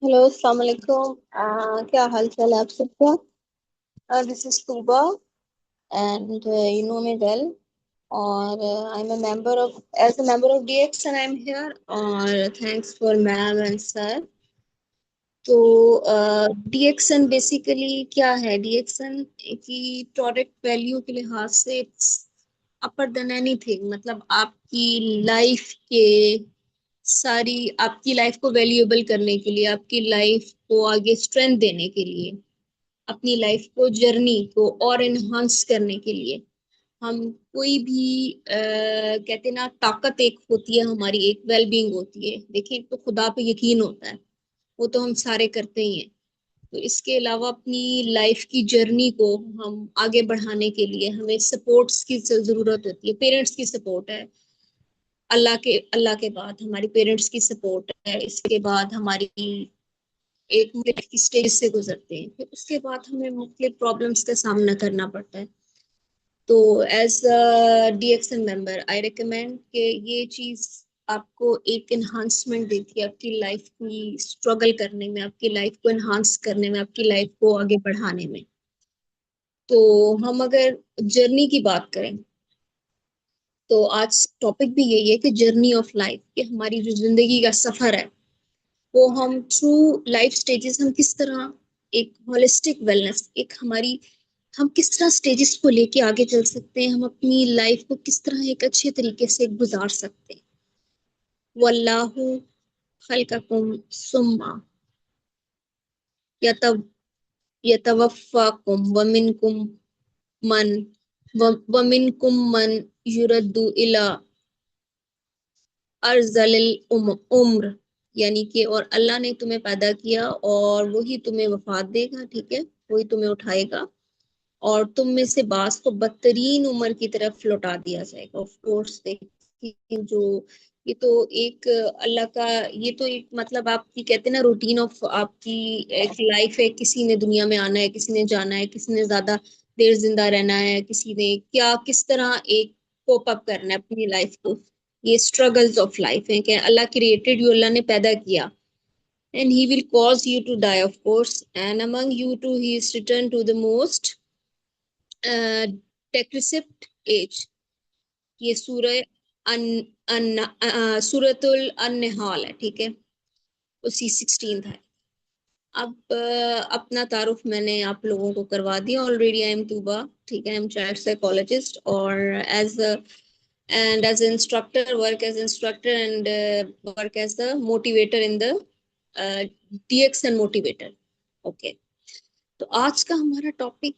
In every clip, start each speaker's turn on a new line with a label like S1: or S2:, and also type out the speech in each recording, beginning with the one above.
S1: Hello, अस्सलाम वालेकुम। क्या हाल चाल है आप सबका? This is Tuba and you know me well. और I am a member of as a member of DX and I am here. और thanks for ma'am and sir. तो डीएक्सन बेसिकली क्या है? डीएक्सन की प्रोडक्ट वैल्यू के लिहाज से इट्स अपर देन एनीथिंग। मतलब आपकी लाइफ के सारी आपकी लाइफ को वैल्यूएबल करने के लिए, आपकी लाइफ को आगे स्ट्रेंथ देने के लिए, अपनी लाइफ को जर्नी को और एनहांस करने के लिए हम कोई भी कहते ना, ताकत एक होती है हमारी, एक वेलबींग होती है। देखिए, तो खुदा पे यकीन होता है, वो तो हम सारे करते ही हैं। तो इसके अलावा अपनी लाइफ की जर्नी को हम आगे बढ़ाने के लिए हमें सपोर्ट्स की जरूरत होती है। पेरेंट्स की सपोर्ट है, अल्लाह के बाद हमारी पेरेंट्स की सपोर्ट है। इसके बाद हमारी एक मुख्तलिफ की स्टेज से गुजरते हैं, फिर उसके बाद हमें मुख्तलिफ प्रॉब्लम्स का सामना करना पड़ता है। तो as a DXN member I recommend कि ये चीज आपको एक इन्हांसमेंट देती है आपकी लाइफ की स्ट्रगल करने में, आपकी लाइफ को इन्हांस करने में, आपकी लाइफ को आगे बढ़ाने में। तो हम अगर जर्नी की बात करें तो आज टॉपिक भी यही है कि जर्नी ऑफ लाइफ, कि हमारी जो जिंदगी का सफर है वो हम थ्रू लाइफ स्टेजेस हम किस तरह एक होलिस्टिक वेलनेस, एक हमारी हम किस तरह स्टेजेस को लेके आगे चल सकते हैं, हम अपनी लाइफ को किस तरह एक अच्छे तरीके से गुजार सकते हैं। वल्लाहु खलककुम सुम्मा यतव यतवफ्फाकुम मन वमिनकुम मन युरद्दु इला अर्जलिल उम्र। यानी कि और अल्लाह ने तुम्हें पैदा किया और वही तुम्हें वफात देगा, ठीक है, वही तुम्हें उठाएगा और तुम में से बास को बदतरीन उम्र की तरफ लौटा दिया जाएगा। ऑफ कोर्स देखिए, जो ये तो एक अल्लाह का, ये तो एक मतलब आपकी कहते हैं ना रूटीन ऑफ आपकी एक लाइफ है। किसी ने दुनिया में आना है, किसी ने जाना है, किसी ने ज्यादा देर जिंदा रहना है, किसी ने क्या किस तरह एक कोप अप करना है अपनी लाइफ को। ये स्ट्रगल्स ऑफ लाइफ है कि अल्लाह क्रिएटेड यू, अल्लाह ने पैदा किया, and he will cause you to die, of course, and among you too he is returned to the most decrepit age। ये सूरतुल अन्नहाल है, ठीक है, उसी 16 है। अब अपना तारुफ मैंने आप लोगों को करवा दिया ऑलरेडी। आई एम तूबा, ठीक है, आई एम चाइल्ड साइकोलॉजिस्ट और as and as instructor, work as instructor and work as the motivator in the DX and motivator. Okay. तो आज का हमारा टॉपिक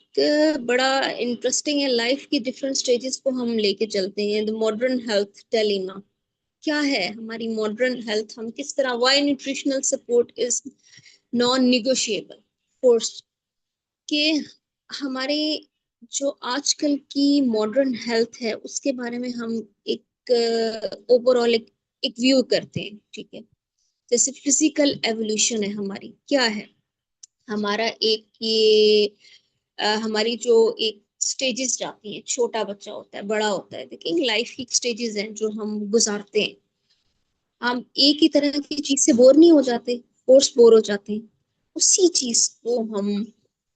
S1: बड़ा इंटरेस्टिंग है। लाइफ की डिफरेंट स्टेजेस को हम लेके चलते हैं। द मॉडर्न हेल्थ डिलेमा क्या है, हमारी मॉडर्न हेल्थ, हम किस तरह, why nutritional support is non negotiable force, के हमारे जो आजकल की मॉडर्न हेल्थ है उसके बारे में हम एक ओवरऑल एक व्यू करते हैं, ठीक है। जैसे फिजिकल एवोल्यूशन है हमारी, क्या है हमारा एक ये हमारी जो एक स्टेजेस जाती हैं, छोटा बच्चा होता है, बड़ा होता है। देखिए, लाइफ की स्टेजेस हैं जो हम गुजारते हैं। हम एक ही तरह की चीज से बोर नहीं हो जाते, कोर्स बोर हो जाते हैं, उसी चीज को हम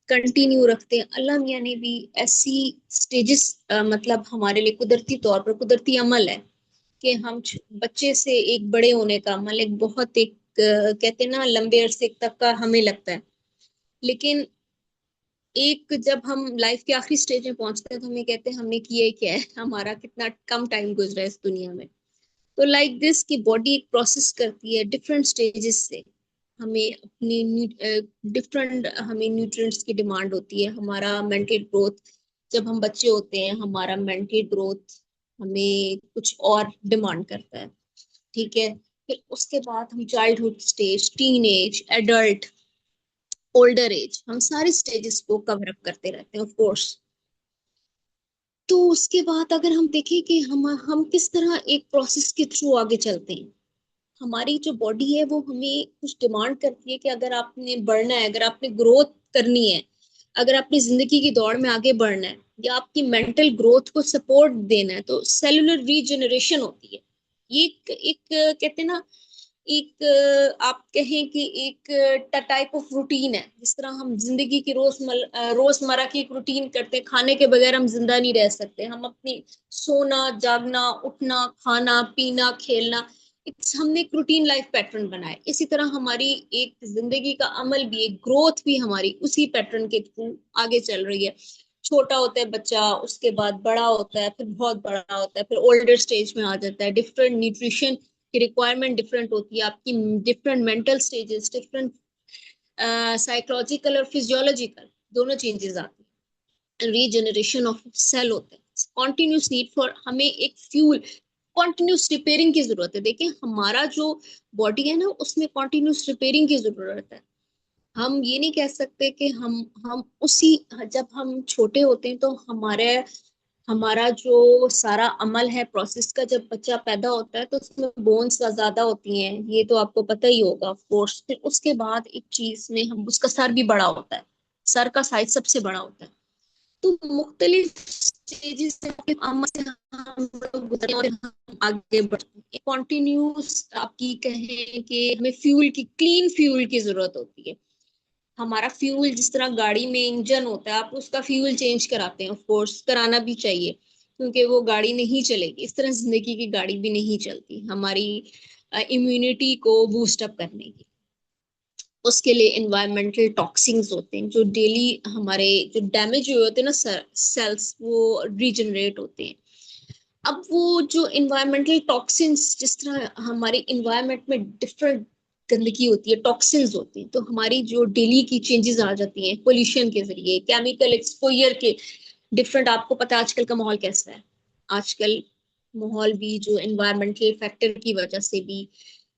S1: कंटिन्यू रखते हैं। अल्लाह मियाँ ने भी ऐसी स्टेजेस मतलब हमारे लिए कुदरती तौर पर, कुदरती अमल है कि हम बच्चे से एक बड़े होने का अमल एक बहुत एक कहते हैं ना लंबे अरसे तक का हमें लगता है। लेकिन एक जब हम लाइफ के आखिरी स्टेज में पहुंचते हैं तो हमें कहते हैं हमने किया ही क्या है, हमारा कितना कम टाइम गुजरा है इस दुनिया में। तो लाइक दिस की बॉडी एक प्रोसेस करती है डिफरेंट स्टेजेस से। हमें अपनी डिफरेंट हमें न्यूट्रिएंट्स की डिमांड होती है। हमारा मेंटल ग्रोथ, जब हम बच्चे होते हैं हमारा मेंटल ग्रोथ हमें कुछ और डिमांड करता है, ठीक है। फिर उसके बाद हम childhood stage, teen age, adult, older age, हम सारी स्टेजेस को कवर अप करते रहते हैं ऑफ कोर्स। तो उसके बाद अगर हम देखें कि हम किस तरह एक प्रोसेस के थ्रू आगे चलते हैं। हमारी जो बॉडी है वो हमें कुछ डिमांड करती है कि अगर आपने बढ़ना है, अगर आपने ग्रोथ करनी है, अगर अपनी जिंदगी की दौड़ में आगे बढ़ना है या आपकी मेंटल ग्रोथ को सपोर्ट देना है, तो सेलुलर रीजनरेशन होती है। ये एक कहते हैं ना आप कहें कि एक टाइप ऑफ रूटीन है। जिस तरह हम जिंदगी की रोजमर्रा की एक रूटीन करते हैं, खाने के बगैर हम जिंदा नहीं रह सकते। हम अपनी सोना जागना उठना खाना पीना खेलना, हमने एक रूटीन लाइफ पैटर्न बनाया। इसी तरह हमारी एक जिंदगी का अमल भी, एक ग्रोथ भी हमारी उसी पैटर्न के थ्रू आगे चल रही है। छोटा होता है बच्चा, उसके बाद बड़ा होता है, फिर बहुत बड़ा होता है, फिर ओल्डर स्टेज में आ जाता है। डिफरेंट न्यूट्रिशन की रिक्वायरमेंट डिफरेंट होती है आपकी, different mental stages, different psychological और फिजियोलॉजिकल दोनों चेंजेस आती है। रीजनरेशन ऑफ सेल होते हैं, कॉन्टिन्यूस नीड फॉर, हमें एक फ्यूल, कॉन्टिन्यूस रिपेयरिंग की जरूरत है। देखिए हमारा जो बॉडी है ना, उसमें कॉन्टिन्यूस रिपेयरिंग की जरूरत है। हम ये नहीं कह सकते कि हम उसी, जब हम छोटे होते हैं तो हमारे हमारा जो सारा अमल है प्रोसेस का, जब बच्चा पैदा होता है तो उसमें बोन्स ज्यादा होती हैं, ये तो आपको पता ही होगा ऑफ कोर्स। फिर उसके बाद एक चीज में हम, उसका सर भी बड़ा होता है, सर का साइज सबसे बड़ा होता है। तो मुख्तलिफ स्टेजेस से अमल से हम लोग गुजरते हैं और हम आगे बढ़ते हैं। कॉन्टिन्यूस आपकी कहें कि हमें फ्यूल की, क्लीन फ्यूल की जरूरत होती है। हमारा फ्यूल, जिस तरह गाड़ी में इंजन होता है, आप उसका फ्यूल चेंज कराते हैं, ऑफ कोर्स कराना भी चाहिए, क्योंकि वो गाड़ी नहीं चलेगी। इस तरह जिंदगी की गाड़ी भी नहीं चलती हमारी इम्यूनिटी को बूस्ट अप करने की। उसके लिए इन्वायरमेंटल टॉक्सिन्स होते हैं, जो डेली हमारे जो डैमेज हुए होते हैं ना सेल्स, वो रीजनरेट होते हैं। अब वो जो इन्वायरमेंटल टॉक्सिन्स, जिस तरह हमारे इन्वायरमेंट में डिफरेंट गंदगी होती है, टॉक्सिन्स होती हैं, तो हमारी जो डेली की चेंजेस आ जाती हैं पोल्यूशन के जरिए, केमिकल एक्सपोजर के डिफरेंट। आपको पता है आजकल का माहौल कैसा है। आजकल माहौल भी जो इन्वायरमेंटल फैक्टर की वजह से भी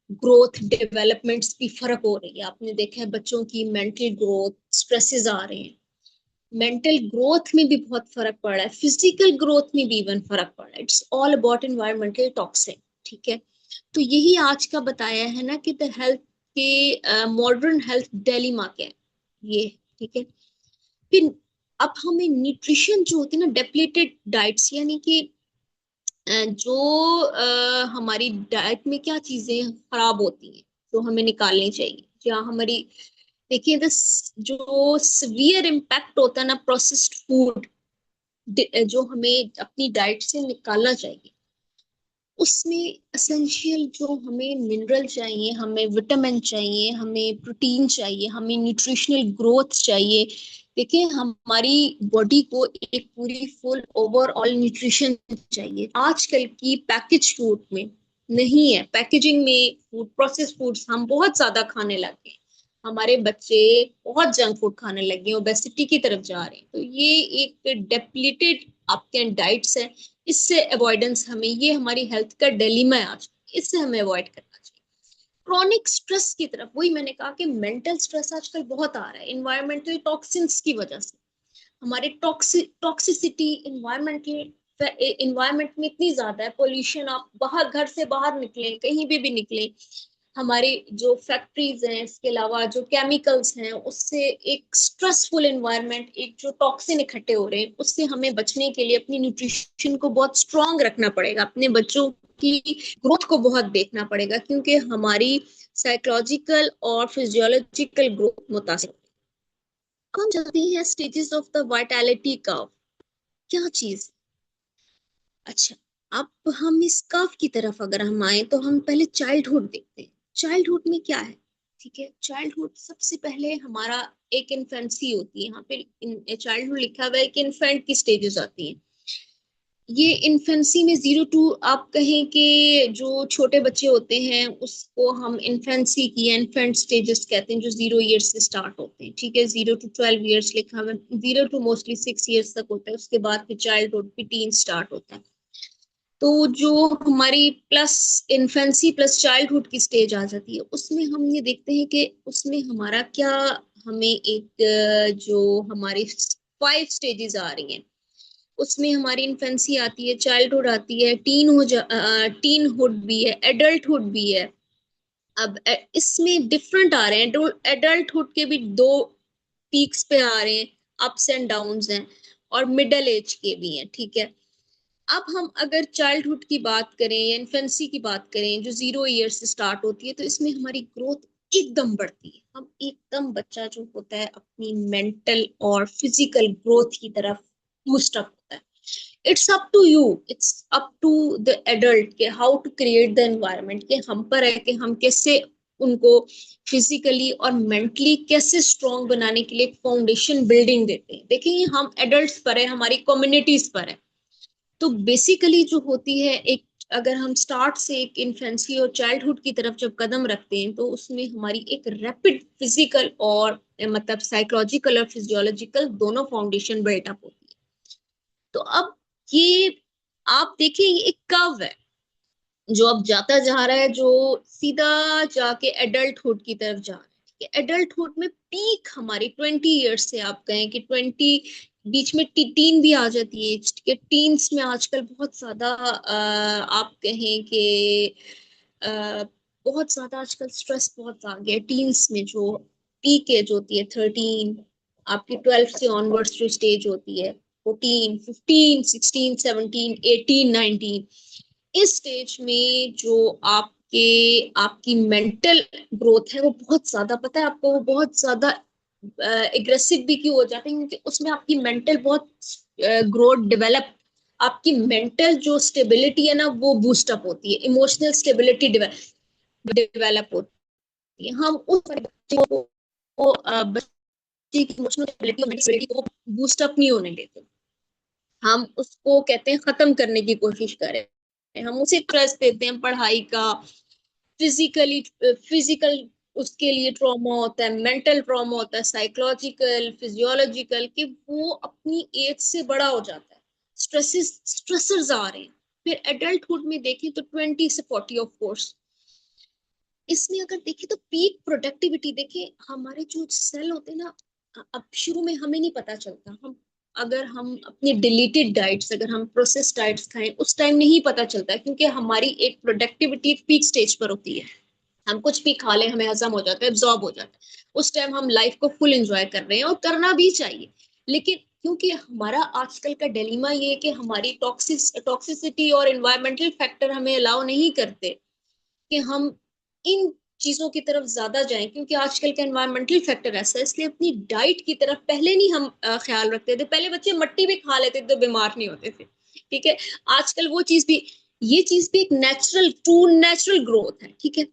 S1: ग्रोथ डेवलपमेंट्स भी फर्क हो रही है। आपने देखा है बच्चों की मेंटल ग्रोथ, स्ट्रेसेस आ रहे हैं, मेंटल ग्रोथ में भी बहुत फर्क पड़ रहा है, फिजिकल ग्रोथ में भी इवन फर्क पड़ रहा है। It's all about environmental toxin, ठीक है। तो यही आज का बताया है ना कि द हेल्थ के मॉडर्न हेल्थ डिलेमा क्या है ये, ठीक है। फिर अब हमें न्यूट्रिशन जो होती है ना, डेप्लेटेड डाइट्स, यानी कि जो हमारी डाइट में क्या चीजें खराब होती हैं जो हमें निकालनी चाहिए, या हमारी, देखिए जो सीवियर इम्पैक्ट होता है ना प्रोसेस्ड फूड, जो हमें अपनी डाइट से निकालना चाहिए, उसमें एसेंशियल जो हमें मिनरल चाहिए, हमें विटामिन चाहिए, हमें प्रोटीन चाहिए, हमें न्यूट्रिशनल ग्रोथ चाहिए। देखिए हमारी बॉडी को एक पूरी फुल ओवरऑल न्यूट्रिशन चाहिए। आजकल की पैकेज फूड में नहीं है, पैकेजिंग में फूड, प्रोसेस फूड्स हम बहुत ज्यादा खाने लग गए। हमारे बच्चे बहुत जंक फूड खाने लगे हैं, ओबेसिटी की तरफ जा रहे हैं। तो ये एक डेप्लीटेड आपके डाइट्स है, इससे अवॉइडेंस, हमें ये हमारी हेल्थ का डिलेमा है आज, इससे हमें अवॉइड करना चाहिए। क्रॉनिक स्ट्रेस की तरफ, वही मैंने कहा कि मेंटल स्ट्रेस आजकल बहुत आ रहा है इन्वायरमेंटल टॉक्सिन्स की वजह से। हमारे टॉक्सिसिटी इन्वायरमेंट में इतनी ज्यादा है, पोल्यूशन, आप बाहर, घर से बाहर निकले, कहीं भी निकले, हमारे जो फैक्ट्रीज हैं, इसके अलावा जो केमिकल्स हैं, उससे एक स्ट्रेसफुल एनवायरनमेंट, एक जो टॉक्सिन इकट्ठे हो रहे हैं, उससे हमें बचने के लिए अपनी न्यूट्रिशन को बहुत स्ट्रांग रखना पड़ेगा, अपने बच्चों की ग्रोथ को बहुत देखना पड़ेगा, क्योंकि हमारी साइकोलॉजिकल और फिजियोलॉजिकल ग्रोथ मुतासिर। हम चलते हैं stages of the vitality curve, क्या चीज। अच्छा, अब हम इस कर्व की तरफ अगर हम आए तो हम पहले चाइल्डहुड देखते हैं। चाइल्डहुड में क्या है, ठीक है। चाइल्डहुड सबसे पहले हमारा एक इन्फेंसी होती है, यहाँ पे चाइल्डहुड लिखा हुआ है कि इन्फेंट की स्टेजेस आती हैं। ये इन्फेंसी में 0 to, आप कहें कि जो छोटे बच्चे होते हैं उसको हम इन्फेंसी की, इन्फेंट स्टेजेस कहते हैं, जो 0 years से स्टार्ट होते हैं, ठीक है। 0 to 12 years लिखा हुआ है, 0 to मोस्टली 6 years तक होता है, उसके बाद फिर चाइल्डहुड भी टीन स्टार्ट होता है। तो जो हमारी प्लस इन्फेंसी प्लस चाइल्डहुड की स्टेज आ जाती है, उसमें हम ये देखते हैं कि उसमें हमारा क्या, हमें एक जो हमारी 5 stages आ रही हैं, उसमें हमारी इन्फेंसी आती है, चाइल्डहुड आती है, टीन हुड भी है, एडल्टहुड भी है। अब इसमें डिफरेंट आ रहे हैं, एडल्टहुड के भी 2 पीक्स पे आ रहे हैं, अप्स एंड डाउन्स हैं, और मिडल एज के भी हैं, ठीक है। अब हम अगर चाइल्डहुड की बात करें या इन्फेंसी की बात करें जो 0 ईयर से स्टार्ट होती है, तो इसमें हमारी ग्रोथ एकदम बढ़ती है। हम एकदम बच्चा जो होता है अपनी मेंटल और फिजिकल ग्रोथ की तरफ बूस्ट अप होता है। It's up to you, it's up to the adult के how to create the environment, के हम पर है कि हम कैसे उनको फिजिकली और मेंटली कैसे स्ट्रॉन्ग बनाने के लिए फाउंडेशन बिल्डिंग देते हैं। देखिए हम एडल्ट्स पर है, हमारी कम्युनिटीज पर है। तो बेसिकली जो होती है एक, अगर हम स्टार्ट से एक इन्फेंसी और चाइल्डहुड की तरफ जब कदम रखते हैं, तो उसमें हमारी एक रैपिड फिजिकल और मतलब साइकोलॉजिकल और फिजियोलॉजिकल दोनों फाउंडेशन बिल्टअप होती है। तो अब ये आप देखिए ये एक कर्व है जो अब जाता जा रहा है, जो सीधा जाके एडल्टहुड की तरफ जा रहा है। ठीक है, एडल्टहुड में पीक हमारी 20 ईयर्स से, आप कहें कि 20, बीच में टीन भी आ जाती है। ठीक है, टीन्स में आजकल बहुत ज्यादा आप कहें कि बहुत ज्यादा आजकल स्ट्रेस बहुत आ गया टीन्स में। जो पीक एज होती है 13, आपकी 12 से ऑनवर्ड्स जो स्टेज होती है 14, 15, 16, 17, 18, 19, इस स्टेज में जो आपके आपकी मेंटल ग्रोथ है वो बहुत ज्यादा, पता है आपको, वो बहुत ज्यादा एग्रेसिव भी क्यों हो जाते हैं, क्योंकि उसमें आपकी मेंटल बहुत ग्रोथ डेवलप, आपकी मेंटल जो स्टेबिलिटी है ना वो बूस्ट अप होती है, इमोशनल स्टेबिलिटी डेवलप होती है। हम उस बच्चे बच्चे की इमोशनल स्टेबिलिटी और मेंटल स्टेबिलिटी को बूस्ट अप नहीं होने देते। हम उसको कहते हैं खत्म करने की कोशिश करें, हम उसे स्ट्रेस देते हैं पढ़ाई का, फिजिकली फिजिकल उसके लिए ट्रॉमा होता है, मेंटल ट्रॉमा होता है, साइकोलॉजिकल, फिजियोलॉजिकल, कि वो अपनी एज से बड़ा हो जाता है, स्ट्रेसेस आ रहे हैं। फिर एडल्टहुड में देखें तो 20 से 40 ऑफ कोर्स। इसमें अगर देखें तो पीक प्रोडक्टिविटी देखें, हमारे जो सेल होते हैं ना, अब शुरू में हमें नहीं पता चलता, हम अगर हम अपनी डिलीटेड डाइट्स, अगर हम प्रोसेस डाइट्स खाएं उस टाइम नहीं पता चलता, क्योंकि हमारी एक प्रोडक्टिविटी पीक स्टेज पर होती है। हम कुछ भी खा लें हमें हजम हो जाता है, एब्जॉर्ब हो जाता है, उस टाइम हम लाइफ को फुल एंजॉय कर रहे हैं और करना भी चाहिए। लेकिन क्योंकि हमारा आजकल का डिलीमा ये है कि हमारी टॉक्सिसिटी और एनवायरमेंटल फैक्टर हमें अलाउ नहीं करते कि हम इन चीजों की तरफ ज्यादा जाएं, क्योंकि आजकल का एनवायरमेंटल फैक्टर ऐसा है, इसलिए अपनी डाइट की तरफ पहले नहीं हम ख्याल रखते थे। पहले बच्चे मट्टी भी खा लेते थे तो बीमार नहीं होते थे। ठीक है, आजकल वो चीज भी, ये चीज भी एक नेचुरल, ट्रू नेचुरल ग्रोथ है। ठीक है,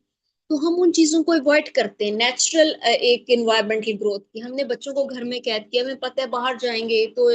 S1: तो हम उन चीजों को अवॉइड करते हैं, नेचुरल एक एनवायरमेंटल ग्रोथ की। हमने बच्चों को घर में कैद किया, हमें पता है बाहर जाएंगे तो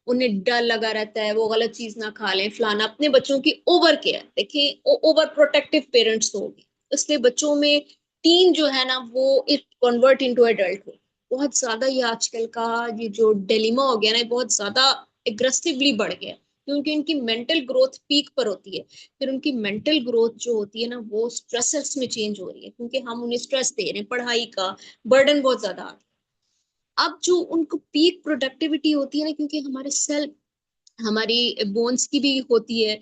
S1: उन्हें डर लगा रहता है, वो गलत चीज ना खा लें फलाना। अपने बच्चों की ओवर केयर देखिए, ओवर प्रोटेक्टिव पेरेंट्स होगी, इसलिए बच्चों में टीन जो है ना वो इट कन्वर्ट इनटू एडल्ट। बहुत ज्यादा ये आजकल का ये जो डिलेमा हो गया ना, बहुत ज्यादा एग्रेसिवली बढ़ गया, क्योंकि उनकी मेंटल ग्रोथ पीक पर होती है। फिर उनकी मेंटल ग्रोथ जो होती है ना वो स्ट्रेसर्स में चेंज हो रही है, क्योंकि हम उन्हें स्ट्रेस दे रहे हैं, पढ़ाई का बर्डन बहुत ज्यादा आ गया। अब जो उनको पीक प्रोडक्टिविटी होती है ना, क्योंकि हमारे सेल, हमारी बोन्स की भी होती है,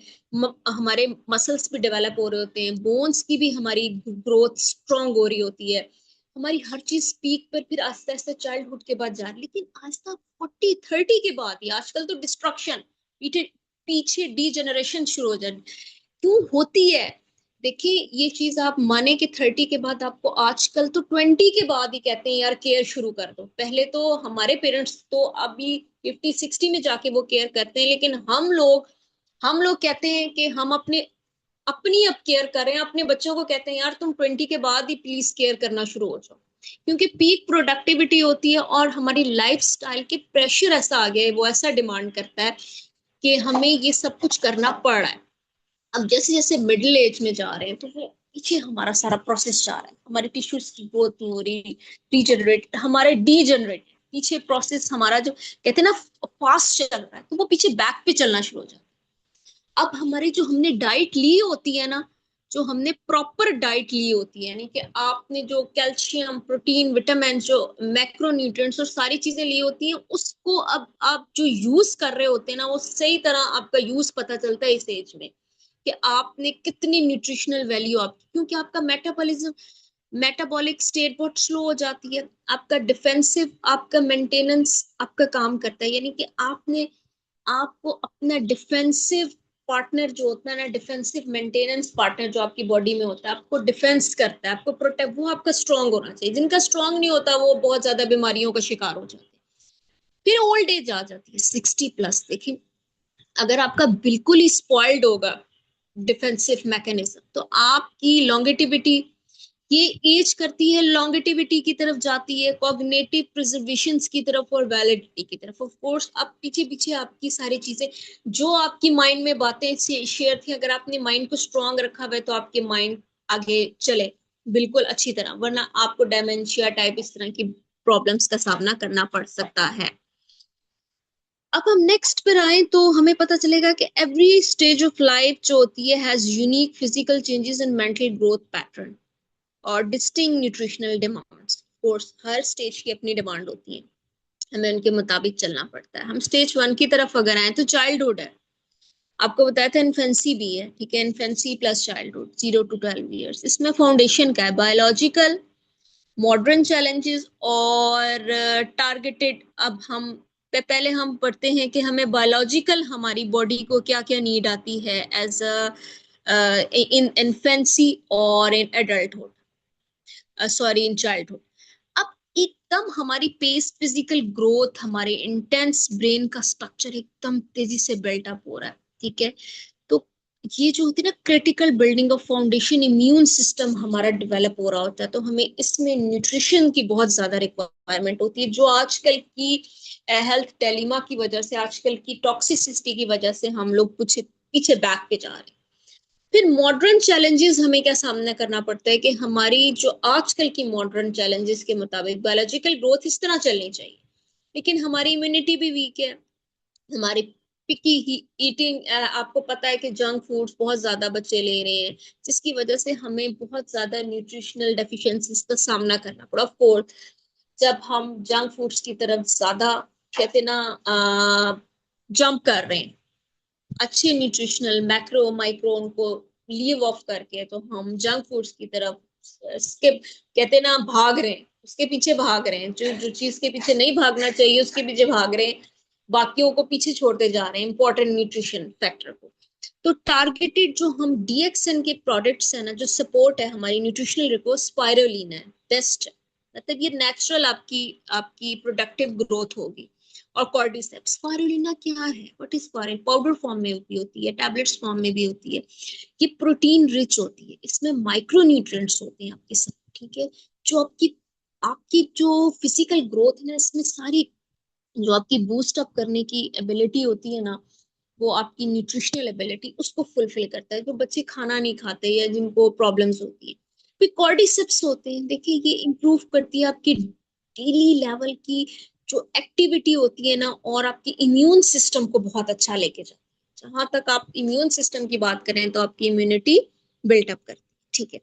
S1: हमारे मसल्स भी डेवलप हो रहे होते हैं, बोन्स की भी हमारी ग्रोथ स्ट्रांग हो रही होती है, हमारी हर चीज पीक पर फिर आस्ते आस्ते चाइल्डहुड के बाद जा रही। लेकिन आस्ता 40-30 के बाद ही आजकल तो डिस्ट्रक्शन, पीछे पीछे डीजेनरेशन शुरू हो जाए, क्यों होती है। देखिए ये चीज आप माने कि 30 के बाद आपको, आजकल तो 20 के बाद ही कहते हैं यार केयर शुरू कर दो। पहले तो हमारे पेरेंट्स तो अभी 50-60 में जाके वो केयर करते हैं, लेकिन हम लोग कहते हैं कि हम अपनी अब केयर करें, अपने बच्चों को कहते हैं यार तुम 20 के बाद ही प्लीज केयर करना शुरू हो जाओ, क्योंकि पीक प्रोडक्टिविटी होती है और हमारी लाइफ स्टाइल के प्रेशर ऐसा आ गया है, वो ऐसा डिमांड करता है कि हमें ये सब कुछ करना पड़ रहा है। अब जैसे जैसे मिडिल एज में जा रहे हैं तो वो पीछे हमारा सारा प्रोसेस जा रहा है, हमारे टिश्यूज की ग्रोथ नहीं हो रही, रीजनरेट हमारे डीजनरेट, पीछे प्रोसेस हमारा जो कहते हैं ना फास्ट चल रहा है, तो वो पीछे बैक पे चलना शुरू हो जाता है। अब हमारी जो हमने डाइट ली होती है ना, जो हमने प्रॉपर डाइट ली होती है, यानी कि आपने जो कैल्शियम, प्रोटीन, विटामिन, जो मैक्रोन्यूट्रिएंट्स और सारी चीजें ली होती हैं, उसको अब आप जो यूज कर रहे होते हैं ना, वो सही तरह आपका यूज पता चलता है इस एज में, कि आपने कितनी न्यूट्रिशनल वैल्यू आपकी, क्योंकि आपका मेटाबॉलिज्म, मेटाबॉलिक स्टेट बहुत स्लो हो जाती है, आपका डिफेंसिव, आपका मेंटेनेंस आपका काम करता है, यानी कि आपने, आपको अपना डिफेंसिव पार्टनर जो होता है ना, डिफेंसिव मेंटेनेंस पार्टनर जो आपकी बॉडी में होता है, आपको डिफेंस करता है, आपको प्रोटेक्ट, वो आपका स्ट्रांग होना चाहिए। जिनका स्ट्रांग नहीं होता वो बहुत ज्यादा बीमारियों का शिकार हो जाते हैं। फिर ओल्ड एज आ जाती है 60+। देखिए, अगर आपका बिल्कुल ही स्पॉइल्ड होगा डिफेंसिव मैकेनिज्म, तो आपकी लॉन्गेटिविटी, ये एज करती है लॉन्गेटिविटी की तरफ, जाती है कॉग्निटिव प्रिजर्वेशन की तरफ और वैलिडिटी की तरफ। ऑफ कोर्स अब पीछे पीछे आपकी सारी चीजें जो आपकी माइंड में बातें शेयर थी, अगर आपने माइंड को स्ट्रांग रखा हुआ है तो आपके माइंड आगे चले बिल्कुल अच्छी तरह, वरना आपको डेमेंशिया टाइप इस तरह की प्रॉब्लम्स का सामना करना पड़ सकता है। अब हम नेक्स्ट पर आए तो हमें पता चलेगा कि एवरी स्टेज ऑफ लाइफ जो होती है has unique physical changes and mental growth pattern और डिस्टिंक्ट न्यूट्रिशनल डिमांड्स। कोर्स हर स्टेज की अपनी डिमांड होती है, हमें उनके मुताबिक चलना पड़ता है। हम स्टेज 1 की तरफ अगर आए तो चाइल्डहुड है, आपको बताया था इन्फेंसी भी है, ठीक है, infancy plus childhood 0 to 12 years। इसमें फाउंडेशन क्या है, बायोलॉजिकल, मॉडर्न चैलेंजेस और टारगेटेड। अब हम पहले हम पढ़ते हैं कि हमें बायोलॉजिकल हमारी बॉडी को क्या क्या नीड आती है एज इन इन्फेंसी और इन एडल्टहुड, सॉरी इन चाइल्डहुड। अब एकदम हमारी पेस, फिजिकल ग्रोथ, हमारे इंटेंस ब्रेन का स्ट्रक्चर एकदम तेजी से बिल्टअप हो रहा है, ठीक है। तो ये जो होती है ना critical building of foundation, immune system हमारा डेवलप हो रहा होता है, तो हमें इसमें न्यूट्रिशन की बहुत ज्यादा रिक्वायरमेंट होती है, जो आजकल की हेल्थ टेलिमा की वजह से, आजकल की टॉक्सिसिटी की वजह से हम लोग कुछ पीछे बैक पे जा रहे हैं। फिर मॉडर्न चैलेंजेस हमें क्या सामना करना पड़ता है कि हमारी जो आजकल की मॉडर्न चैलेंजेस के मुताबिक बायोलॉजिकल ग्रोथ इस तरह चलनी चाहिए, लेकिन हमारी इम्यूनिटी भी वीक है, हमारी पिकी ईटिंग, आपको पता है कि जंक फूड्स बहुत ज्यादा बच्चे ले रहे हैं, जिसकी वजह से हमें बहुत ज्यादा न्यूट्रिशनल डेफिशिएंसीज का सामना करना पड़ा। ऑफ कोर्स जब हम जंक फूड्स की तरफ ज्यादा कहते ना जंप कर रहे हैं, अच्छे न्यूट्रिशनल मैक्रो माइक्रो उनको लीव ऑफ करके, तो हम जंक फूड्स की तरफ स्किप, कहते ना भाग रहे हैं, उसके पीछे भाग रहे हैं, जो जो चीज के पीछे नहीं भागना चाहिए उसके पीछे भाग रहे हैं, बाकियों को पीछे छोड़ते जा रहे हैं, इंपॉर्टेंट न्यूट्रिशन फैक्टर को। तो टारगेटेड जो हम डीएक्सएन के प्रोडक्ट्स है ना, जो सपोर्ट है हमारी न्यूट्रिशनल रिपोर्ट, स्पाइरुलिना है, बेस्ट है, मतलब ये नेचुरल आपकी आपकी प्रोडक्टिव ग्रोथ होगी। और कॉर्डिसेप्स, स्पाइरुलिना क्या है, what is spirulina, powder form में भी होती है, टैबलेट्स फॉर्म में भी होती है, ये प्रोटीन रिच होती है, इसमें माइक्रो न्यूट्रिएंट्स होते हैं आपके साथ, ठीक है, जो आपकी आपकी जो फिजिकल ग्रोथ है ना, इसमें सारी जो आपकी बूस्ट अप करने की एबिलिटी होती है ना, वो आपकी न्यूट्रिशनल एबिलिटी उसको फुलफिल करता है। जो बच्चे खाना नहीं खाते या जिनको प्रॉब्लम्स होती है, फिर कॉर्डिसेप्स होते हैं, देखिए ये इंप्रूव करती है आपकी डेली लेवल की जो एक्टिविटी होती है ना, और आपकी इम्यून सिस्टम को बहुत अच्छा लेके जाती है। जहां तक आप इम्यून सिस्टम की बात करें तो आपकी इम्यूनिटी बिल्टअप करती है, ठीक है।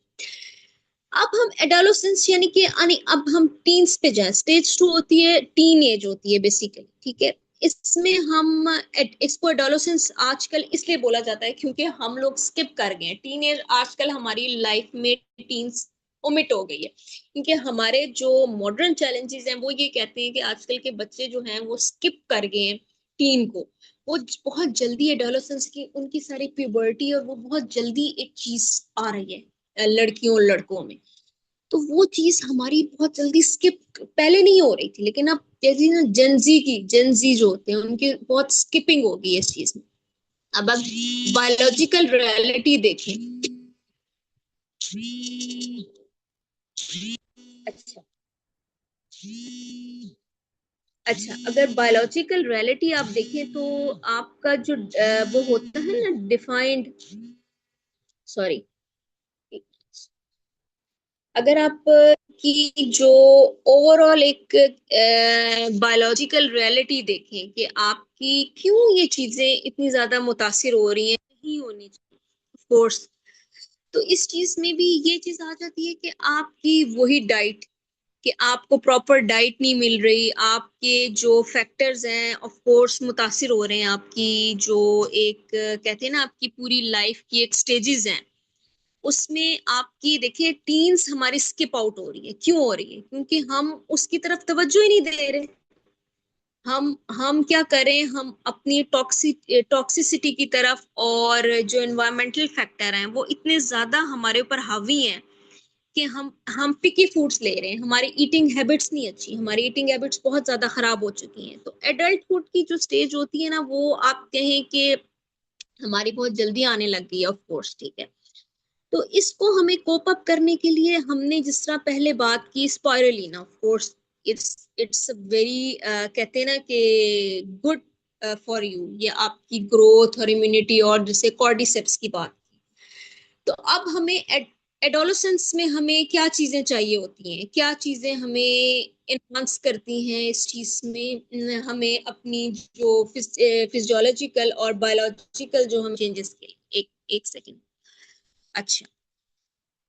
S1: अब हम एडोलेसेंस यानी कि अब हम टीन्स पे जाए, स्टेज 2 होती है, टीन एज होती है बेसिकली, ठीक है। इसमें हम इसको एडोलेसेंस आजकल इसलिए बोला जाता है क्योंकि हम लोग स्किप कर गए हैं टीन एज, आजकल हमारी लाइफ में टीन्स ओमिट हो गई है, क्योंकि हमारे जो मॉडर्न चैलेंजेस हैं वो ये कहते हैं कि आजकल के बच्चे जो हैं वो स्किप कर गए हैं टीन को, वो बहुत जल्दी एडोलेसेंस की उनकी सारी प्यूबर्टी, और वो बहुत जल्दी एक चीज आ रही है लड़कियों और लड़कों में, तो वो चीज हमारी बहुत जल्दी स्किप पहले नहीं हो रही थी, लेकिन अब जैसे ना जेंजी जो होते हैं उनकी बहुत स्किपिंग होगी इस चीज में। अब बायोलॉजिकल रियलिटी देखें, अच्छा अच्छा, अगर बायोलॉजिकल रियलिटी आप देखें तो आपका जो वो होता है ना डिफाइंड, सॉरी, अगर आप की जो ओवरऑल एक बायोलॉजिकल रियलिटी देखें कि आपकी क्यों ये चीजें इतनी ज्यादा मुतासिर हो रही हैं, नहीं होनी चाहिए कोर्स, तो इस चीज में भी ये चीज आ जाती है कि आपकी वही डाइट, कि आपको प्रॉपर डाइट नहीं मिल रही, आपके जो फैक्टर्स हैं ऑफ कोर्स मुतासिर हो रहे हैं, आपकी जो एक कहते हैं ना आपकी पूरी लाइफ की एक स्टेजेस हैं, उसमें आपकी देखिए टीन्स हमारी स्किप आउट हो रही है, क्यों हो रही है, क्योंकि हम उसकी तरफ तवज्जो ही नहीं दे रहे, हम क्या करें, हम अपनी टॉक्सिसिटी की तरफ, और जो एनवायरमेंटल फैक्टर हैं वो इतने ज्यादा हमारे ऊपर हावी हैं कि हम पिकी फूड्स ले रहे हैं। हमारी ईटिंग हैबिट्स नहीं अच्छी, हमारी ईटिंग हैबिट्स बहुत ज्यादा खराब हो चुकी हैं। तो एडल्टहुड की जो स्टेज होती है ना, वो आप कहें कि हमारी बहुत जल्दी आने लग गई है, ऑफ कोर्स, ठीक है। तो इसको हमें कोप अप करने के लिए हमने जिस तरह पहले बात की, spirulina, of course it's it's very, कहते हैं ना कि गुड फॉर यू, ये आपकी ग्रोथ और इम्यूनिटी, और जैसे कॉर्डिसेप्स की बात की। तो अब हमें एडोलेसेंस में हमें क्या चीजें चाहिए होती हैं, क्या चीजें हमें इन्हांस करती हैं इस चीज में, हमें अपनी जो फिजियोलॉजिकल और बायोलॉजिकल जो हम चेंजेस के लिए, एक एक सेकेंड। अच्छा,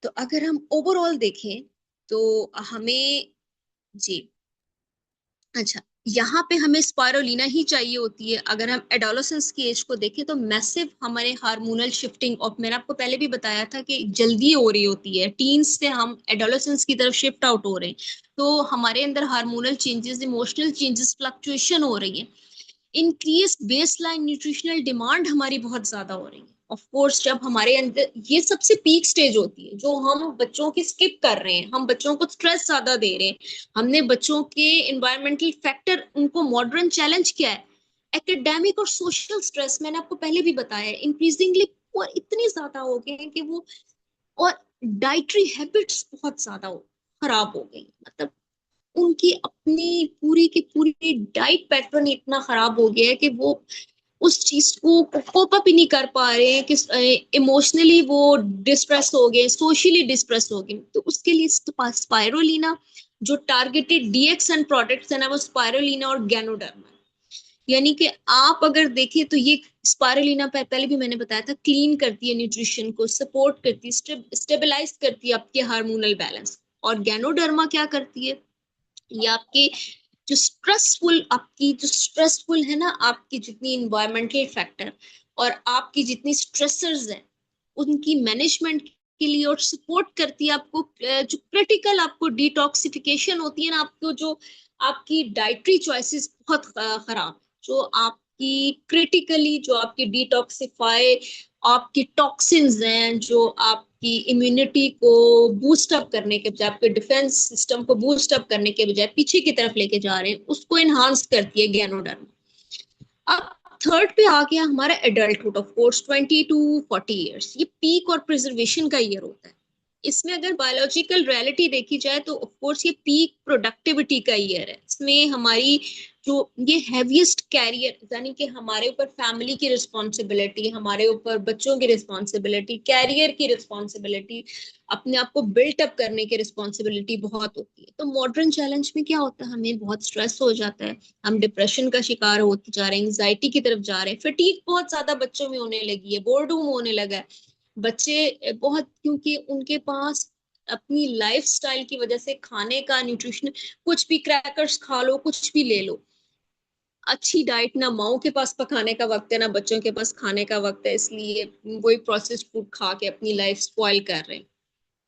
S1: तो अगर हम ओवरऑल देखें तो हमें, जी, अच्छा, यहाँ पे हमें स्पाइरुलिना ही चाहिए होती है। अगर हम एडोलेसेंस की एज को देखें तो मैसिव हमारे हार्मोनल शिफ्टिंग, और मैंने आपको पहले भी बताया था कि जल्दी हो रही होती है, टीन्स से हम एडोलेसेंस की तरफ शिफ्ट आउट हो रहे हैं। तो हमारे अंदर hormonal changes, emotional changes, fluctuation हो रही है। इंक्रीज बेसलाइन न्यूट्रिशनल डिमांड हमारी बहुत ज्यादा हो रही है। ऑफ कोर्स जब हमारे अंदर ये सबसे पीक स्टेज होती है, जो हम बच्चों की स्किप कर रहे हैं, हम बच्चों को स्ट्रेस ज्यादा दे रहे हैं। हमने बच्चों के इन्वायरमेंटल फैक्टर, उनको मॉडर्न चैलेंज किया है। एकेडमिक और सोशल स्ट्रेस मैंने आपको पहले भी बताया है, इंक्रीजिंगली और इतने ज्यादा हो गए हैं कि वो, और डाइटरी हैबिट्स बहुत ज्यादा खराब हो गई, मतलब उनकी अपनी पूरी की पूरी डाइट पैटर्न इतना खराब हो गया है कि वो उस चीज को कोप अप ही नहीं कर पा रहे हैं, कि इमोशनली वो डिस्ट्रेस हो गए, सोशली डिस्ट्रेस हो गए। तो उसके लिए स्पाइरोलिना, जो टारगेटेड डीएक्सन प्रोडक्ट्स है ना, वो स्पाइरोलिना और गैनोडर्मा। यानी कि आप अगर देखें तो ये स्पाइरुलिना, पहले भी मैंने बताया था, क्लीन करती है न्यूट्रिशन को, सपोर्ट करती है, स्टेबलाइज करती है आपके हार्मोनल बैलेंस। और गैनोडर्मा क्या करती है, ये आपकी जो स्ट्रेसफुल है ना, आपकी जितनी इन्वायरमेंटल फैक्टर और आपकी जितनी स्ट्रेसर्स हैं, उनकी मैनेजमेंट के लिए, और सपोर्ट करती है आपको, जो क्रिटिकल आपको डिटॉक्सिफिकेशन होती है ना, आपको जो आपकी डाइटरी चॉइसेस बहुत खराब, जो आपकी क्रिटिकली, जो आपकी डिटॉक्सिफाई, आपकी टॉक्सिन्स हैं, जो आपकी इम्यूनिटी को बूस्ट अप करने के बजाय, आपके डिफेंस सिस्टम को बूस्ट अप करने के बजाय पीछे की तरफ लेके जा रहे हैं, उसको एनहांस करती है गैनोडर्म। अब थर्ड पे आ गया हमारा adulthood, of course 20 to 40 years, ये पीक और प्रिजर्वेशन का ईयर होता है। इसमें अगर बायोलॉजिकल रियलिटी देखी जाए तो ऑफ कोर्स ये पीक प्रोडक्टिविटी का ईयर है। इसमें हमारी जो ये हैवीएस्ट कैरियर, यानी कि हमारे ऊपर फैमिली की रिस्पॉन्सिबिलिटी, हमारे ऊपर बच्चों की रिस्पॉन्सिबिलिटी, कैरियर की रिस्पॉन्सिबिलिटी, अपने आप को बिल्ट अप करने की रिस्पॉन्सिबिलिटी बहुत होती है। तो मॉडर्न चैलेंज में क्या होता है, हमें बहुत स्ट्रेस हो जाता है, हम डिप्रेशन का शिकार होते जा रहे हैं, एंजाइटी की तरफ जा रहे हैं, फटीग बहुत ज्यादा बच्चों में होने लगी है, बोर्डूम होने लगा है। बच्चे बहुत, क्योंकि उनके पास अपनी लाइफस्टाइल की वजह से खाने का न्यूट्रिशन, कुछ भी क्रैकर्स खा लो, कुछ भी ले लो, अच्छी डाइट ना माओ के पास पकाने का वक्त है, ना बच्चों के पास खाने का वक्त है, इसलिए वही प्रोसेस्ड फूड खा के अपनी लाइफ स्पॉइल कर रहे हैं।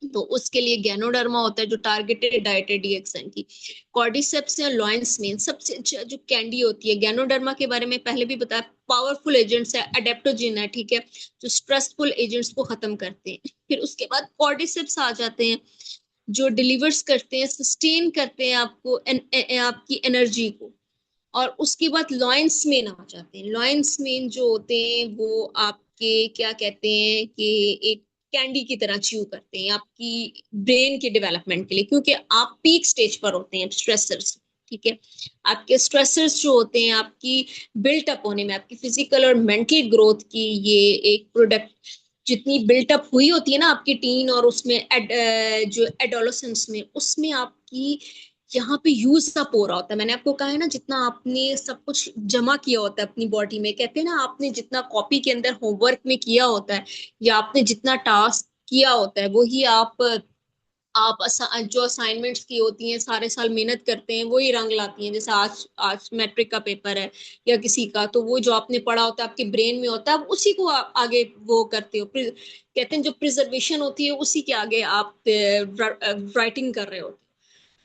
S1: तो उसके लिए गैनोडर्मा होता है, जो टारगेटेड डाइट है डीएक्सन की। कॉर्डिसेप्स या लॉयंस में सबसे अच्छा जो कैंडी होती है, गैनोडर्मा के बारे में पहले भी बताया, पावरफुल एजेंट्स है, अडेप्टोजिन है, ठीक है, जो स्ट्रेसफुल एजेंट्स को खत्म करते हैं। फिर उसके बाद कॉर्डिसेप्स आ जाते हैं, जो डिलीवर्स करते हैं, सस्टेन करते हैं आपको आपकी एनर्जी को। और उसके बाद लॉयंस मेन आ जाते हैं। लॉयंस मेन जो होते हैं वो आपके क्या कहते हैं कि एक कैंडी की तरह च्यू करते हैं आपकी ब्रेन के डेवलपमेंट के लिए, क्योंकि आप पीक स्टेज पर होते हैं स्ट्रेसर्स, ठीक है। आपके स्ट्रेसर्स जो होते हैं आपकी बिल्ट अप होने में, आपकी फिजिकल और मेंटल ग्रोथ की, ये एक प्रोडक्ट जितनी बिल्टअप हुई होती है ना आपकी टीन, और उसमें जो एडोलेसेंस में, उसमें आपकी यहाँ पे यूज अप हो रहा होता है। मैंने आपको कहा है ना, जितना आपने सब कुछ जमा किया होता है अपनी बॉडी में, कहते हैं ना, आपने जितना कॉपी के अंदर होमवर्क में किया होता है, या आपने जितना टास्क किया होता है, वही आप जो असाइनमेंट्स की होती हैं, सारे साल मेहनत करते हैं, वही रंग लाती हैं। जैसे आज आज मैट्रिक का पेपर है या किसी का, तो वो जो आपने पढ़ा होता है आपके ब्रेन में होता है, आप उसी को आगे वो करते हो, कहते हैं जो प्रिजर्वेशन होती है, उसी के आगे आप राइटिंग कर रहे हो।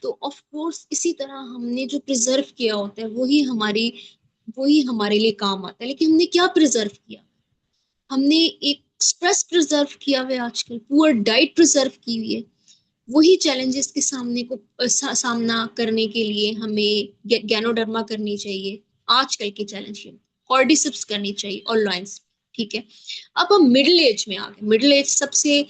S1: तो ऑफ कोर्स इसी तरह हमने जो प्रिजर्व किया होता है वही हमारे लिए काम आता है। लेकिन हमने क्या प्रिजर्व किया? हमने एक स्ट्रेस प्रिजर्व किया हुआ है, आजकल पुअर डाइट प्रिजर्व की हुई है। वही चैलेंजेस के सामना करने के लिए हमें गैनोडर्मा करनी चाहिए, आजकल के चैलेंज में कॉर्डिसेप्स करनी चाहिए और लॉइंस। ठीक है, अब हम मिडिल एज में आ गए। मिडिल एज सबसे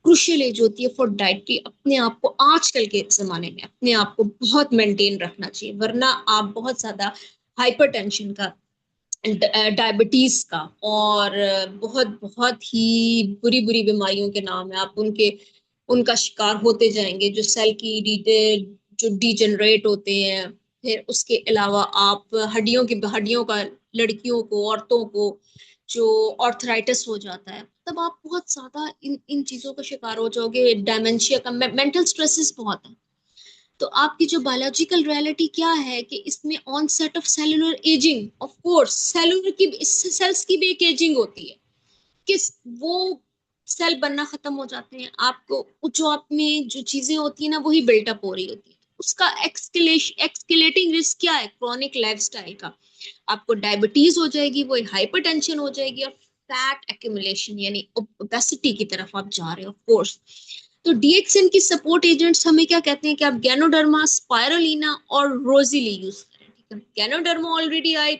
S1: क्रुशियल एज होती है फॉर डाइटरी। अपने आप को आजकल के जमाने में अपने आप को बहुत मेंटेन रखना चाहिए, वरना आप बहुत ज्यादा हाइपरटेंशन का, डायबिटीज का और बहुत बहुत ही बुरी बुरी बीमारियों के नाम है, आप उनका शिकार होते जाएंगे, जो सेल की जो डिजेनरेट होते हैं। फिर उसके अलावा आप हड्डियों का लड़कियों को, औरतों को जो ऑर्थराइटिस हो जाता है, तब आप बहुत ज्यादा इन इन चीजों का शिकार हो जाओगे। डायमेंशिया का, मेंटल स्ट्रेसेस बहुत है। तो आपकी जो बायोलॉजिकल रियलिटी क्या है कि इसमें onset of cellular aging, of course cellular की सेल्स की भी एक एजिंग होती है, किस वो सेल बनना खत्म हो जाते हैं, आपको जो आप में जो चीजें होती है ना वही बिल्टअप हो रही होती है। उसका एक्सकेलेटिंग रिस्क क्या है? क्रॉनिक लाइफस्टाइल का। आपको डायबिटीज हो जाएगी, वो हाइपरटेंशन हो जाएगी, और फैट एक्यूमुलेशन यानी ओबेसिटी की तरफ आप जा रहे हो, ऑफ कोर्स। तो डीएक्सिन की सपोर्ट एजेंट्स हमें क्या कहते हैं कि आप गैनोडर्मा, स्पाइरुलिना और रोजिली यूज करें। ठीक है, ganoderma already I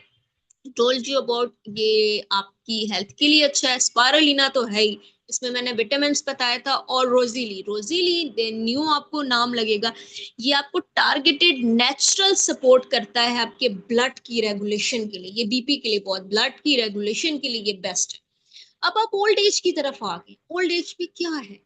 S1: told you about, ये आपकी हेल्थ के लिए अच्छा है। स्पाइरुलिना तो है ही, इसमें मैंने विटामिन बताया था। और रोजिली, रोजिली न्यू आपको नाम लगेगा, ये आपको टारगेटेड नेचुरल सपोर्ट करता है आपके ब्लड की रेगुलेशन के लिए। ये बीपी के लिए बहुत, ब्लड की रेगुलेशन के लिए ये बेस्ट है। अब आप ओल्ड एज की तरफ आ गए। ओल्ड एज में क्या है?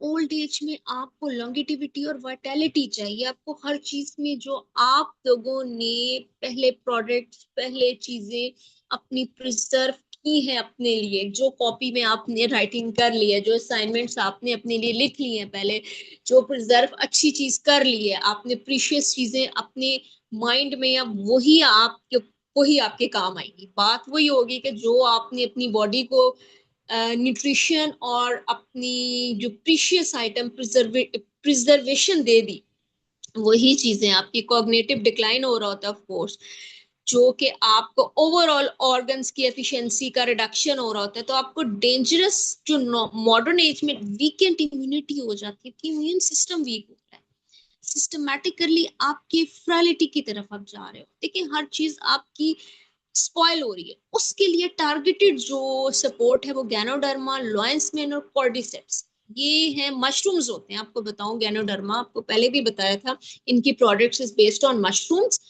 S1: ओल्ड एज में आपको लॉन्गेटिविटी और वाइटैलिटी चाहिए। आपको हर चीज में जो आप लोगों ने पहले प्रोडक्ट्स, पहले चीजें अपनी प्रिजर्व की है अपने लिए, जो कॉपी में आपने राइटिंग कर ली है, जो असाइनमेंट्स आपने अपने लिए लिख ली हैं पहले, जो प्रिजर्व अच्छी चीज कर ली है आपने, प्रीशियस चीजें अपने माइंड में, अब वही आपके काम आएगी। बात वही होगी कि जो आपने अपनी बॉडी को न्यूट्रिशन और अपनी जो प्रीशियस आइटम प्रिजर्वेशन दे दी, वही चीजें। आपकी कॉग्निटिव डिक्लाइन हो रहा होता है ऑफ कोर्स, जो कि आपको ओवरऑल ऑर्गन्स की एफिशिएंसी का रिडक्शन हो रहा होता है। तो आपको डेंजरस जो मॉडर्न एज में वीकेंड इम्यूनिटी हो जाती है, इम्यून सिस्टम वीक होता है, सिस्टमैटिकली आपकी फ्रैलिटी की तरफ आप जा रहे हो। देखिए हर चीज आपकी स्पॉइल हो रही है, उसके लिए टारगेटेड जो सपोर्ट है वो गैनोडर्मा, लॉयंसमेन और कॉर्डिसेप्स, ये हैं मशरूम्स होते हैं। आपको बताऊं, गैनोडर्मा आपको पहले भी बताया था, इनकी products is based on mushrooms.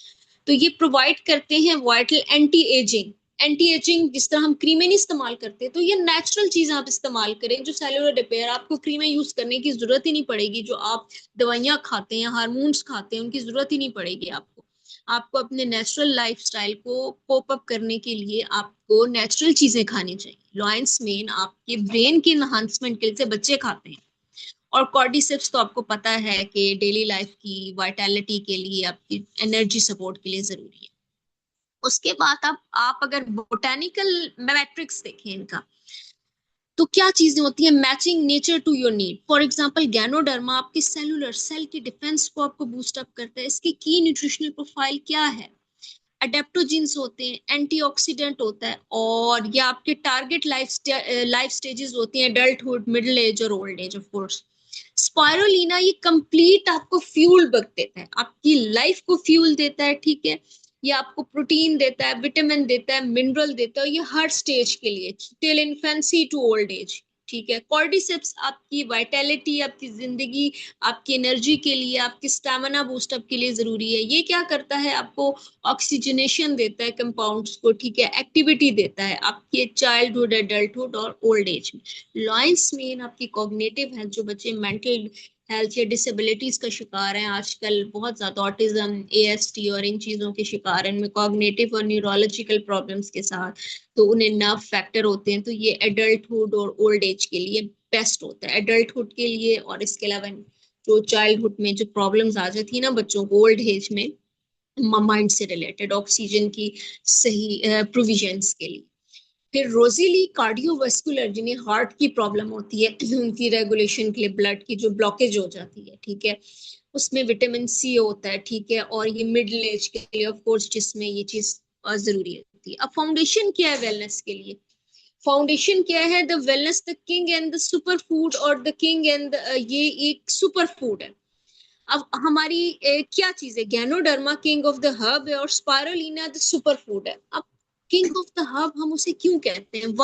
S1: तो ये प्रोवाइड करते हैं vital anti ageing. Anti ageing जिस तरह हम क्रीमें नहीं इस्तेमाल करते, तो ये नेचुरल चीज आप इस्तेमाल करें जो सेलुलर रिपेयर, आपको क्रीमें यूज करने की जरूरत ही नहीं पड़ेगी। जो आप दवाइयां खाते हैं, हार्मोन्स खाते हैं, उनकी जरूरत ही नहीं पड़ेगी आपको। आपको अपने नेचुरल लाइफस्टाइल को कोप अप करने के लिए आपको नेचुरल चीजें खानी चाहिए। लॉयंस मेन आपके ब्रेन के एनहांसमेंट के लिए बच्चे खाते हैं, और कॉर्डिसेप्स तो आपको पता है कि डेली लाइफ की वाइटैलिटी के लिए, आपकी एनर्जी सपोर्ट के लिए जरूरी है। उसके बाद आप अगर बोटेनिकल मैट्रिक्स देखें इनका, तो क्या चीजें होती है? Matching nature to your need. For example Ganoderma आपकी सेल की डिफेंस को आपको बूस्ट अप करता है। इसकी की न्यूट्रिशनल प्रोफाइल क्या है? अडेप्टोजिन्स होते हैं, एंटीऑक्सीडेंट होता है, और ये आपके टारगेट लाइफ स्टेजेस होती हैं, एडल्टहुड, मिडिल एज और old age of course. Spirulina ये कंप्लीट आपको फ्यूल देता है, आपकी लाइफ को फ्यूल देता है। ठीक है, ये आपको प्रोटीन देता है, विटामिन देता है, मिनरल देता है, ये हर स्टेज के लिए, till infancy to old age. ठीक है, कॉर्डिसेप्स आपकी वाइटैलिटी, आपकी जिंदगी, आपकी एनर्जी के लिए, आपकी स्टैमिना बूस्टअप के लिए जरूरी है। ये क्या करता है? आपको ऑक्सीजनेशन देता है कंपाउंड्स को। ठीक है, एक्टिविटी देता है आपके चाइल्डहुड, एडल्टहुड और ओल्ड एज में। लॉयंस मेन आपकी कॉग्निटिव हेल्थ, जो बच्चे मेंटल हेल्थ या डिसेबिलिटीज का शिकार हैं आजकल, बहुत ज्यादा ऑटिज्म, एएसटी और इन चीजों के शिकार हैं, इनमें कॉग्निटिव और न्यूरोलॉजिकल प्रॉब्लम्स के साथ, तो उन्हें नर्व फैक्टर होते हैं। तो ये एडल्टहुड और ओल्ड एज के लिए बेस्ट होता है, एडल्टहुड के लिए। और इसके अलावा जो चाइल्डहुड में जो प्रॉब्लम्स आ जाती है ना बच्चों को ओल्ड एज में, माइंड से रिलेटेड, ऑक्सीजन की सही प्रोविजंस के लिए। फिर रोजीली कार्डियोवास्कुलर, जिन्हें हार्ट की प्रॉब्लम होती है, उनकी रेगुलेशन के लिए, ब्लड की जो ब्लॉकेज हो जाती है, ठीक है, उसमें विटामिन सी होता है, ठीक है, और ये मिडिल एज के लिए ऑफ कोर्स जिसमें ये चीज जरूरी होती है। अब फाउंडेशन क्या है वेलनेस के लिए? फाउंडेशन क्या है? The wellness the king and the super food, और द किंग एंड ये एक सुपर फूड है। अब हमारी क्या चीज है? Ganoderma king of the herb है और स्पाइरुलिना द सुपर फूड है। अब किंग ऑफ द हर्ब हम उसे क्यों कहते हैं?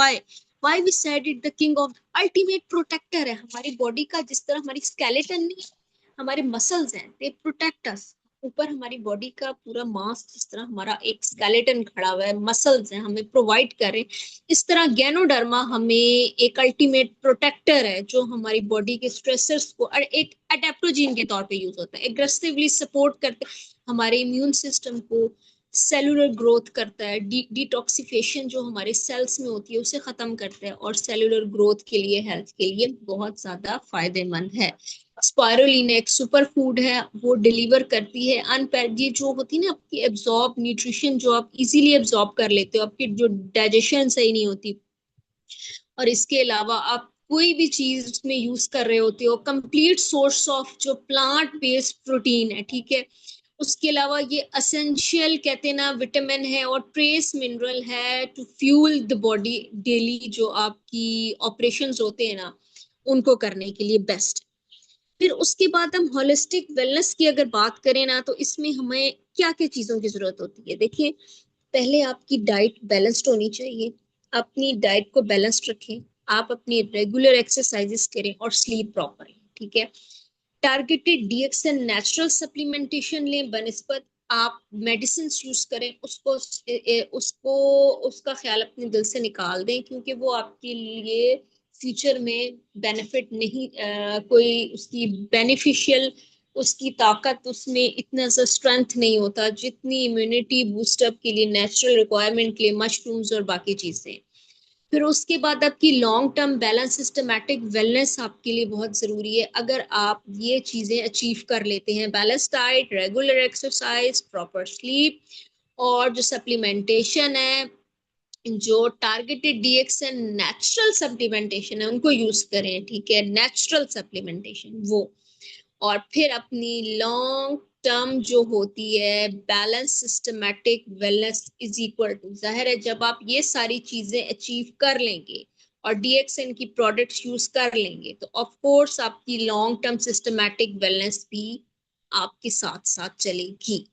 S1: Why we said it the king of ultimate protector है हमारी बॉडी का। जिस तरह हमारी स्केलेटन नहीं, हमारे मसल्स हैं, दे प्रोटेक्ट अस। ऊपर हमारी बॉडी का पूरा मास, जिस तरह हमारा एक स्केलेटन खड़ा हुआ है, मसल्स हैं हमें प्रोवाइड कर रहे हैं, इस तरह गैनोडर्मा हमें एक अल्टीमेट प्रोटेक्टर है जो हमारी बॉडी के स्ट्रेसर्स को, और एक अडेप्टोजीन के तौर पे यूज होता है, एग्रेसिवली सपोर्ट करते हमारे इम्यून सिस्टम को, सेलुलर ग्रोथ करता है, डिटॉक्सिफिकेशन जो हमारे सेल्स में होती है उसे खत्म करता है, और सेलुलर ग्रोथ के लिए, हेल्थ के लिए बहुत ज्यादा फायदेमंद है। स्पायरुलिना एक सुपर फूड है, वो डिलीवर करती है ये जो होती है ना आपकी एब्जॉर्ब न्यूट्रिशन, जो आप इजीली एब्जॉर्ब कर लेते हो, आपकी जो डाइजेशन सही नहीं होती, और इसके अलावा आप कोई भी चीज में यूज कर रहे होते हो, कंप्लीट सोर्स ऑफ जो प्लांट बेस्ड प्रोटीन है, ठीक है। उसके अलावा ये असेंशियल कहते हैं ना विटामिन है और ट्रेस मिनरल है to fuel the body daily, जो आपकी ऑपरेशंस होते हैं ना उनको करने के लिए बेस्ट। फिर उसके बाद हम होलिस्टिक वेलनेस की अगर बात करें ना, तो इसमें हमें क्या क्या चीजों की जरूरत होती है? देखिए, पहले आपकी डाइट बैलेंस्ड होनी चाहिए। अपनी डाइट को बैलेंस्ड रखें, आप अपनी रेगुलर एक्सरसाइजेस करें और स्लीप प्रॉपर, ठीक है। टारगेटेड डीएक्सएन नेचुरल सप्लीमेंटेशन लें बनस्पत आप मेडिसिन यूज करें, उसको उसका ख्याल अपने दिल से निकाल दें, क्योंकि वो आपके लिए फ्यूचर में बेनिफिट नहीं, कोई उसकी बेनिफिशियल, उसकी ताकत उसमें इतना सा स्ट्रेंथ नहीं होता जितनी इम्यूनिटी बूस्टअप के लिए, नेचुरल रिक्वायरमेंट के लिए मशरूम्स और बाकी चीजें। फिर उसके बाद आपकी long term balance systematic wellness आपके लिए बहुत जरूरी है। अगर आप ये चीजें अचीव कर लेते हैं, balance diet, regular exercise, proper sleep, और जो सप्लीमेंटेशन है, जो टारगेटेड डीएक्सएन नेचुरल सप्लीमेंटेशन है उनको यूज करें, ठीक है, नेचुरल सप्लीमेंटेशन वो। और फिर अपनी लॉन्ग टर्म जो होती है balance systematic wellness is equal to, जाहिर है जब आप ये सारी चीजें अचीव कर लेंगे और डीएक्सएन की प्रोडक्ट्स यूज कर लेंगे, तो ऑफ कोर्स आपकी लॉन्ग टर्म सिस्टमैटिक वेलनेस भी आपके साथ साथ चलेगी।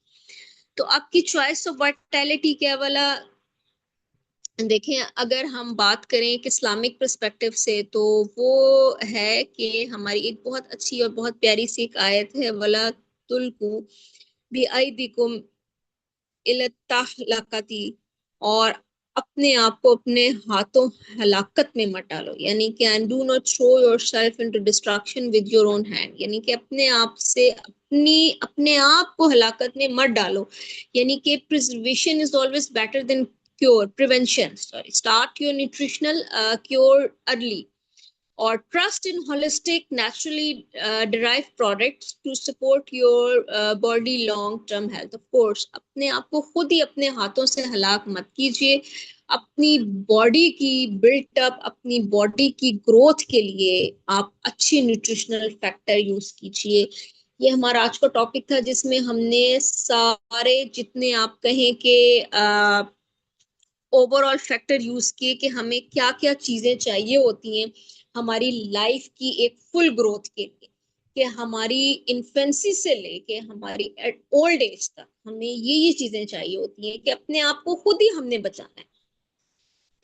S1: तो आपकी चॉइस ऑफ वाइटैलिटी क्या वाला? देखें, अगर हम बात करें कि इस्लामिक पर्सपेक्टिव से, तो वो है कि हमारी एक बहुत अच्छी और बहुत प्यारी सी एक आयत है, वला तुल्कू भी आइदिकुम इलत्ताहलकती, और अपने आप को अपने हाथों हलाकत में मत डालो, यानी कि and do not throw yourself into destruction with your own hand, यानी कि अपने आप से अपने आप को हलाकत में मत डालो, यानी कि preservation is always better than cure, prevention sorry, start your nutritional cure early, or trust in holistic naturally derived products to support your body long term health। of course अपने आप को खुद ही अपने हाथों से हलाक मत कीजिए, अपनी बॉडी की बिल्टअप, अपनी बॉडी की ग्रोथ के लिए आप अच्छे न्यूट्रिशनल फैक्टर यूज कीजिए। ये हमारा आज का टॉपिक था जिसमें हमने सारे जितने आप कहें कि ओवरऑल फैक्टर यूज किए कि हमें क्या क्या चीजें चाहिए होती हैं हमारी लाइफ की एक फुल ग्रोथ के लिए, कि हमारी इन्फेंसी से लेके हमारी ओल्ड एज तक हमें ये चीजें चाहिए होती हैं कि अपने आप को खुद ही हमने बचाना है।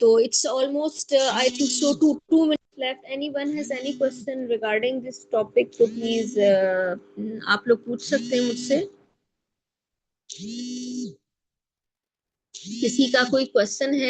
S1: तो it's almost I think so 2 minutes left, anyone has any question regarding this topic, तो प्लीज आप लोग पूछ सकते हैं मुझसे। किसी का कोई क्वेश्चन है